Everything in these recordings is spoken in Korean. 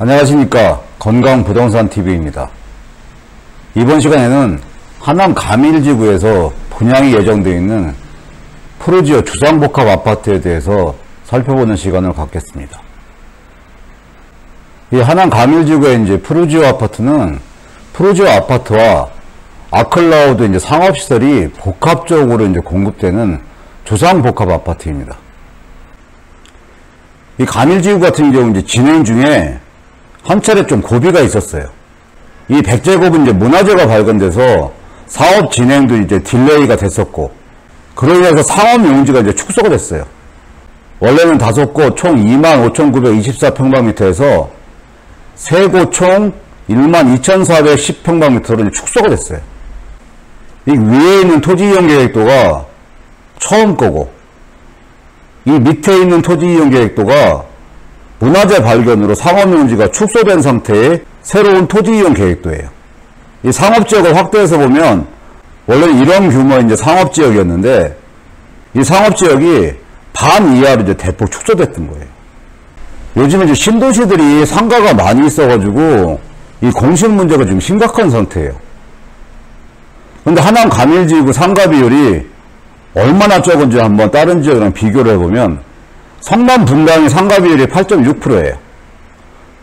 안녕하십니까. 건강부동산TV입니다. 이번 시간에는 하남 가밀지구에서 분양이 예정되어 있는 푸르지오 주상복합 아파트에 대해서 살펴보는 시간을 갖겠습니다. 이 하남 가밀지구의 이제 푸르지오 아파트는 푸르지오 아파트와 아클라우드 이제 상업시설이 복합적으로 이제 공급되는 주상복합 아파트입니다. 이 가밀지구 같은 경우 이제 진행 중에 한 차례 좀 고비가 있었어요. 이 100제곱은 이제 문화재가 발견돼서 사업 진행도 이제 딜레이가 됐었고, 그로 인해서 상업 용지가 이제 축소가 됐어요. 원래는 5곳 총 25,924평방미터에서 3곳 총 12,410평방미터로 축소가 됐어요. 이 위에 있는 토지 이용 계획도가 처음 거고, 이 밑에 있는 토지 이용 계획도가 문화재 발견으로 상업용지가 축소된 상태의 새로운 토지 이용 계획도예요. 이 상업지역을 확대해서 보면 원래는 이런 규모의 이제 상업지역이었는데, 이 상업지역이 반 이하로 이제 대폭 축소됐던 거예요. 요즘에 이제 신도시들이 상가가 많이 있어가지고 이 공실 문제가 좀 심각한 상태예요. 근데 하남 가밀지구 상가 비율이 얼마나 적은지 한번 다른 지역이랑 비교를 해보면, 성남 분당이 상가 비율이 8.6%예요.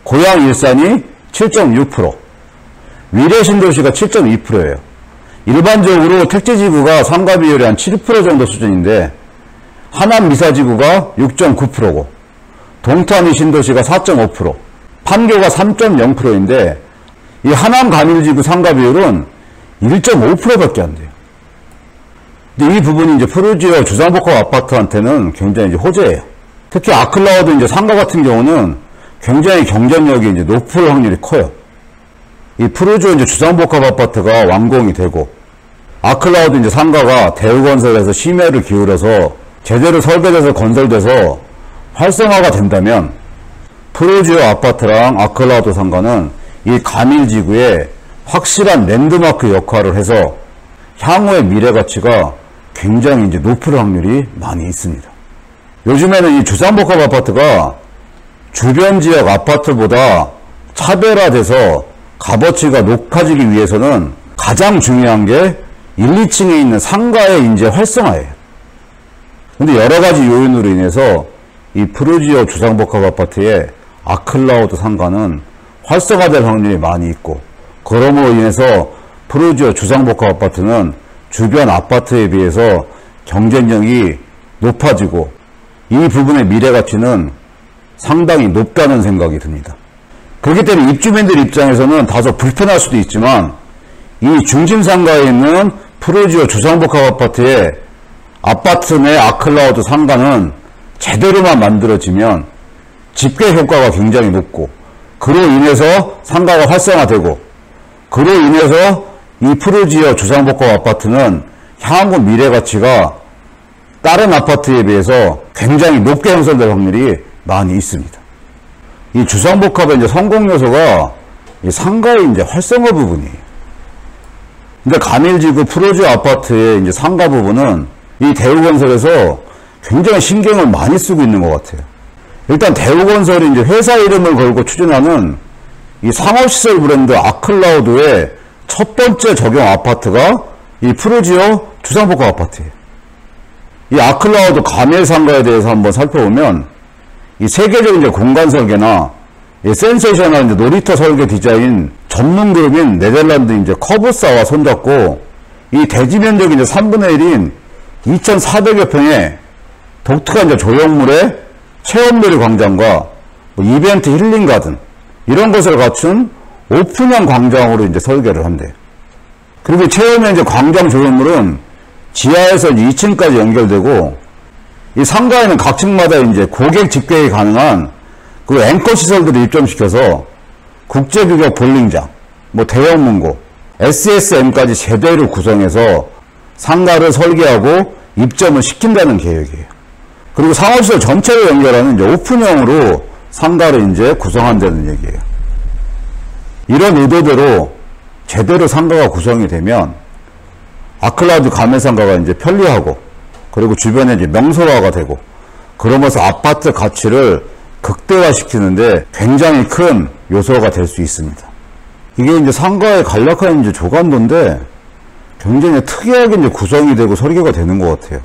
고양 일산이 7.6%, 위례 신도시가 7.2%예요. 일반적으로 택지지구가 상가 비율이 한 7% 정도 수준인데, 하남 미사지구가 6.9%고, 동탄이 신도시가 4.5%, 판교가 3.0%인데, 이 하남 가밀지구 상가 비율은 1.5%밖에 안 돼요. 근데 이 부분이 이제 푸르지오 주상복합 아파트한테는 굉장히 이제 호재예요. 특히 아클라우드 이제 상가 같은 경우는 굉장히 경쟁력이 이제 높을 확률이 커요. 이 푸르지오 이제 주상복합 아파트가 완공이 되고, 아클라우드 이제 상가가 대우건설에서 심혈을 기울여서 제대로 설계돼서 건설돼서 활성화가 된다면, 푸르지오 아파트랑 아클라우드 상가는 이 가밀지구에 확실한 랜드마크 역할을 해서 향후의 미래 가치가 굉장히 이제 높을 확률이 많이 있습니다. 요즘에는 이 주상복합 아파트가 주변 지역 아파트보다 차별화돼서 값어치가 높아지기 위해서는 가장 중요한 게 1, 2층에 있는 상가의 이제 활성화예요. 근데 여러 가지 요인으로 인해서 이 푸르지오 주상복합 아파트의 아클라우드 상가는 활성화될 확률이 많이 있고, 그럼으로 인해서 푸르지오 주상복합 아파트는 주변 아파트에 비해서 경쟁력이 높아지고, 이 부분의 미래 가치는 상당히 높다는 생각이 듭니다. 그렇기 때문에 입주민들 입장에서는 다소 불편할 수도 있지만, 이 중심 상가에 있는 푸르지오 주상복합 아파트의 아파트 내 아클라우드 상가는 제대로만 만들어지면 집계 효과가 굉장히 높고, 그로 인해서 상가가 활성화되고, 그로 인해서 이 푸르지오 주상복합 아파트는 향후 미래 가치가 다른 아파트에 비해서 굉장히 높게 형성될 확률이 많이 있습니다. 이 주상복합의 이제 성공 요소가 이 상가의 이제 활성화 부분이에요. 근데 가밀지구 푸르지오 아파트의 이제 상가 부분은 이 대우건설에서 굉장히 신경을 많이 쓰고 있는 것 같아요. 일단 대우건설이 이제 회사 이름을 걸고 추진하는 이 상업시설 브랜드 아클라우드의 첫 번째 적용 아파트가 이 푸르지오 주상복합 아파트예요. 이 아클라우드 가밀 상가에 대해서 한번 살펴보면, 이 세계적인 이제 공간 설계나 이 센세이셔널 이제 놀이터 설계 디자인 전문 그룹인 네덜란드 이제 커브사와 손잡고, 이 대지 면적이 이제 3분의 1인 2,400여 평의 독특한 이제 조형물의 체험놀이 광장과 이벤트 힐링 가든, 이런 것을 갖춘 오픈형 광장으로 이제 설계를 한대요. 그리고 체험형 이제 광장 조형물은 지하에서 2층까지 연결되고, 이 상가에는 각 층마다 이제 고객 집계가 가능한 그 앵커 시설들을 입점시켜서 국제규격 볼링장, 대형 문고, SSM까지 제대로 구성해서 상가를 설계하고 입점을 시킨다는 계획이에요. 그리고 상업시설 전체를 연결하는 이제 오픈형으로 상가를 이제 구성한다는 얘기예요. 이런 의도대로 제대로 상가가 구성이 되면 아클라우드 가밀 상가가 이제 편리하고, 그리고 주변에 이제 명소화가 되고, 그러면서 아파트 가치를 극대화시키는데 굉장히 큰 요소가 될 수 있습니다. 이게 이제 상가의 간략한 이제 조간도인데 굉장히 특이하게 이제 구성이 되고 설계가 되는 것 같아요.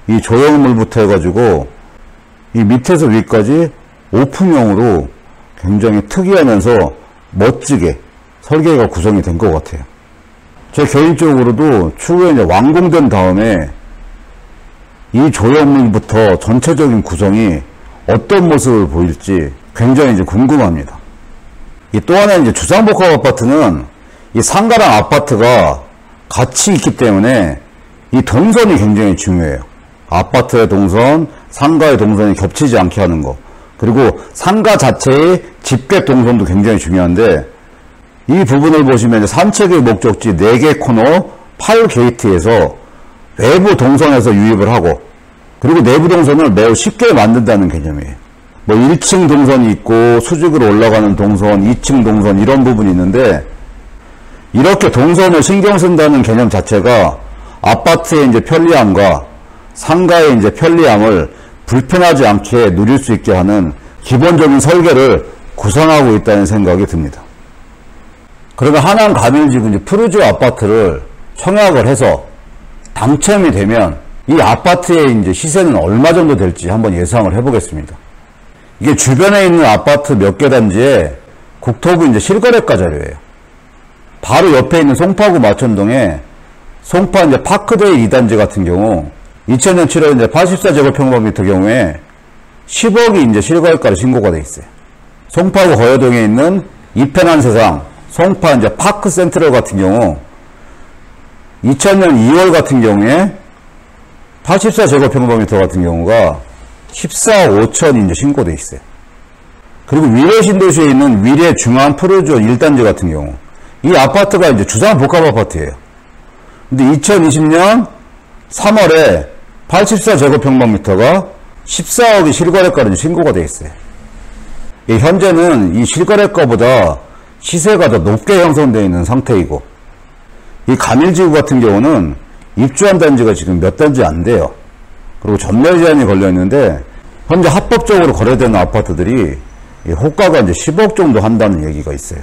이 조형물부터 해가지고 이 밑에서 위까지 오픈형으로 굉장히 특이하면서 멋지게 설계가 구성이 된 것 같아요. 제 개인적으로도 추후에 이제 완공된 다음에 이 조형물부터 전체적인 구성이 어떤 모습을 보일지 굉장히 이제 궁금합니다. 또 하나 이제 주상복합 아파트는 이 상가랑 아파트가 같이 있기 때문에 이 동선이 굉장히 중요해요. 아파트의 동선, 상가의 동선이 겹치지 않게 하는 거. 그리고 상가 자체의 집계 동선도 굉장히 중요한데 이 부분을 보시면 산책의 목적지 4개 코너 8게이트에서 외부 동선에서 유입을 하고 그리고 내부 동선을 매우 쉽게 만든다는 개념이에요. 뭐 1층 동선이 있고 수직으로 올라가는 동선, 2층 동선 이런 부분이 있는데 이렇게 동선을 신경 쓴다는 개념 자체가 아파트의 이제 편리함과 상가의 이제 편리함을 불편하지 않게 누릴 수 있게 하는 기본적인 설계를 구성하고 있다는 생각이 듭니다. 그러면 하남 가밀지구 이제 푸르지오 아파트를 청약을 해서 당첨이 되면 이 아파트의 이제 시세는 얼마 정도 될지 한번 예상을 해보겠습니다. 이게 주변에 있는 아파트 몇 개 단지에 국토부 이제 실거래가 자료예요. 바로 옆에 있는 송파구 마천동에 송파 이제 파크데이 2단지 같은 경우 2000년 7월 이제 84제곱평방미터 경우에 10억이 이제 실거래가로 신고가 돼 있어요. 송파구 거여동에 있는 이편한 세상 송파 이제 파크 센트럴 같은 경우 2000년 2월 같은 경우에 84제곱평방미터 같은 경우가 14억 5천 이제 신고돼 있어요. 그리고 위례 신도시에 있는 위례 중앙 푸르지오 1단지 같은 경우 이 아파트가 이제 주상 복합 아파트예요. 근데 2020년 3월에 84제곱평방미터가 14억이 실거래가로 신고가 돼 있어요. 현재는 이 실거래가보다 시세가 더 높게 형성되어 있는 상태이고 이 가밀지구 같은 경우는 입주한 단지가 지금 몇 단지 안 돼요. 그리고 전매 제한이 걸려 있는데 현재 합법적으로 거래되는 아파트들이 호가가 이제 10억 정도 한다는 얘기가 있어요.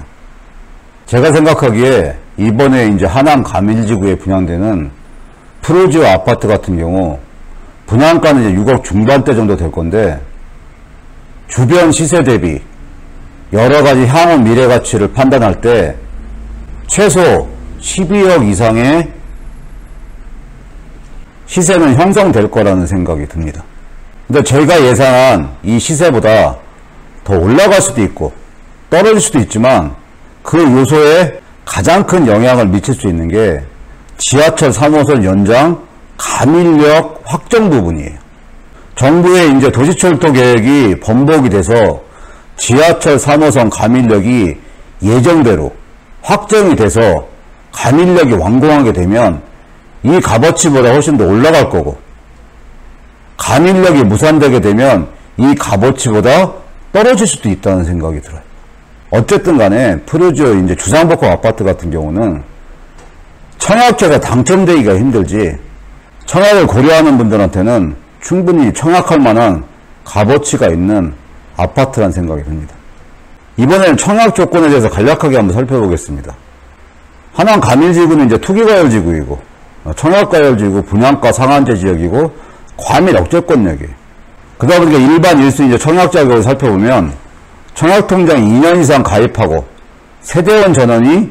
제가 생각하기에 이번에 이제 하남 가밀지구에 분양되는 푸르지오 아파트 같은 경우 분양가는 이제 6억 중반대 정도 될 건데 주변 시세 대비 여러 가지 향후 미래 가치를 판단할 때 최소 12억 이상의 시세는 형성될 거라는 생각이 듭니다. 근데 제가 예상한 이 시세보다 더 올라갈 수도 있고 떨어질 수도 있지만 그 요소에 가장 큰 영향을 미칠 수 있는 게 지하철 3호선 연장 가밀역 확정 부분이에요. 정부의 이제 도시철도 계획이 번복이 돼서 지하철 3호선 가밀역이 예정대로 확정이 돼서 가밀역이 완공하게 되면 이 값어치보다 훨씬 더 올라갈 거고 가밀역이 무산되게 되면 이 값어치보다 떨어질 수도 있다는 생각이 들어요. 어쨌든 간에 푸르지오 이제 주상복합 아파트 같은 경우는 청약제가 당첨되기가 힘들지 청약을 고려하는 분들한테는 충분히 청약할 만한 값어치가 있는 아파트라는 생각이 듭니다. 이번에는 청약 조건에 대해서 간략하게 한번 살펴보겠습니다. 하남 가밀지구는 이제 투기과열지구이고 청약과열지구 분양가 상한제 지역이고 과밀 억제권역이에요. 그러다 보니까 일반 1순위 이제 청약 자격을 살펴보면 청약통장 2년 이상 가입하고 세대원 전원이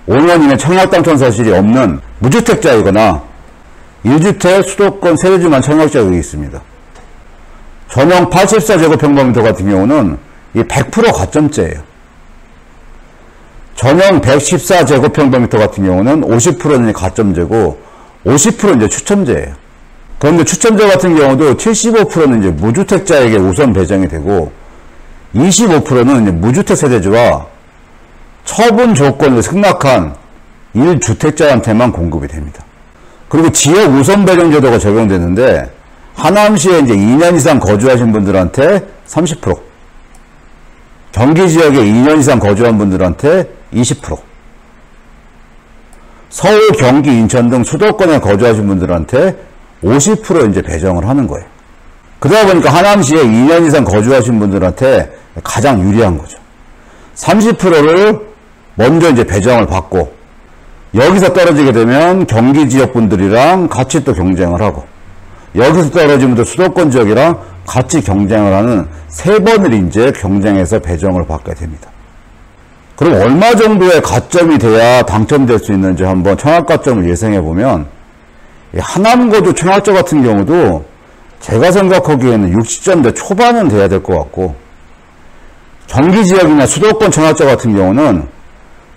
5년 이내 청약 당첨 사실이 없는 무주택자이거나 1주택 수도권 세대주만 청약 자격이 있습니다. 전용 84제곱평방미터 같은 경우는 이 100% 가점제예요. 전용 114제곱평방미터 같은 경우는 50%는 가점제고 50% 이제 추첨제예요. 그런데 추첨제 같은 경우도 75%는 이제 무주택자에게 우선 배정이 되고 25%는 이제 무주택 세대주와 처분 조건을 승낙한 1주택자한테만 공급이 됩니다. 그리고 지역 우선 배정 제도가 적용되는데 하남시에 이제 2년 이상 거주하신 분들한테 30%, 경기 지역에 2년 이상 거주한 분들한테 20%, 서울, 경기, 인천 등 수도권에 거주하신 분들한테 50% 이제 배정을 하는 거예요. 그러다 보니까 하남시에 2년 이상 거주하신 분들한테 가장 유리한 거죠. 30%를 먼저 이제 배정을 받고, 여기서 떨어지게 되면 경기 지역 분들이랑 같이 또 경쟁을 하고, 여기서 떨어지면 또 수도권 지역이랑 같이 경쟁을 하는 3번을 이제 경쟁해서 배정을 받게 됩니다. 그럼 얼마 정도의 가점이 돼야 당첨될 수 있는지 한번 청약가점을 예상해 보면, 하남거주 청약자 같은 경우도 제가 생각하기에는 60점대 초반은 돼야 될 것 같고, 경기지역이나 수도권 청약자 같은 경우는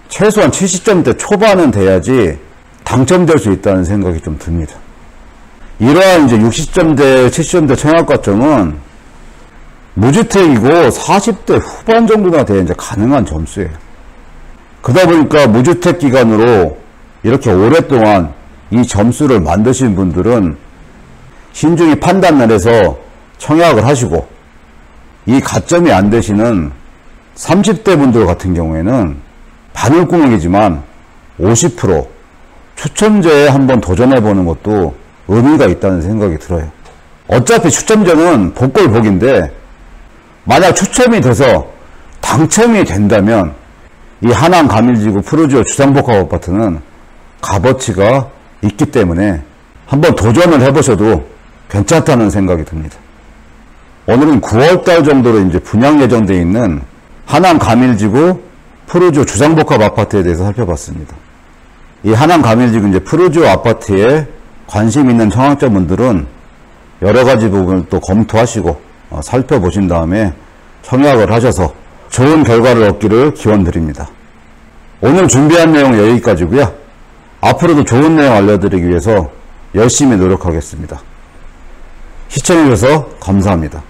최소한 70점대 초반은 돼야지 당첨될 수 있다는 생각이 좀 듭니다. 이러한 이제 60점대, 70점대 청약가점은 무주택이고 40대 후반 정도나 돼야 이제 가능한 점수예요. 그러다 보니까 무주택 기간으로 이렇게 오랫동안 이 점수를 만드신 분들은 신중히 판단을 해서 청약을 하시고, 이 가점이 안 되시는 30대 분들 같은 경우에는 바늘구멍이지만 50% 추첨제에 한번 도전해보는 것도 의미가 있다는 생각이 들어요. 어차피 추첨제는 복골복인데, 만약 추첨이 돼서 당첨이 된다면 이 하남 가밀지구 푸르지오 주상복합 아파트는 값어치가 있기 때문에 한번 도전을 해보셔도 괜찮다는 생각이 듭니다. 오늘은 9월달 정도로 이제 분양 예정되어 있는 하남 가밀지구 푸르지오 주상복합 아파트에 대해서 살펴봤습니다. 이 하남 가밀지구 이제 푸르지오 아파트에 관심 있는 청약자분들은 여러 가지 부분을 또 검토하시고 살펴보신 다음에 청약을 하셔서 좋은 결과를 얻기를 기원드립니다. 오늘 준비한 내용 여기까지고요. 앞으로도 좋은 내용 알려드리기 위해서 열심히 노력하겠습니다. 시청해주셔서 감사합니다.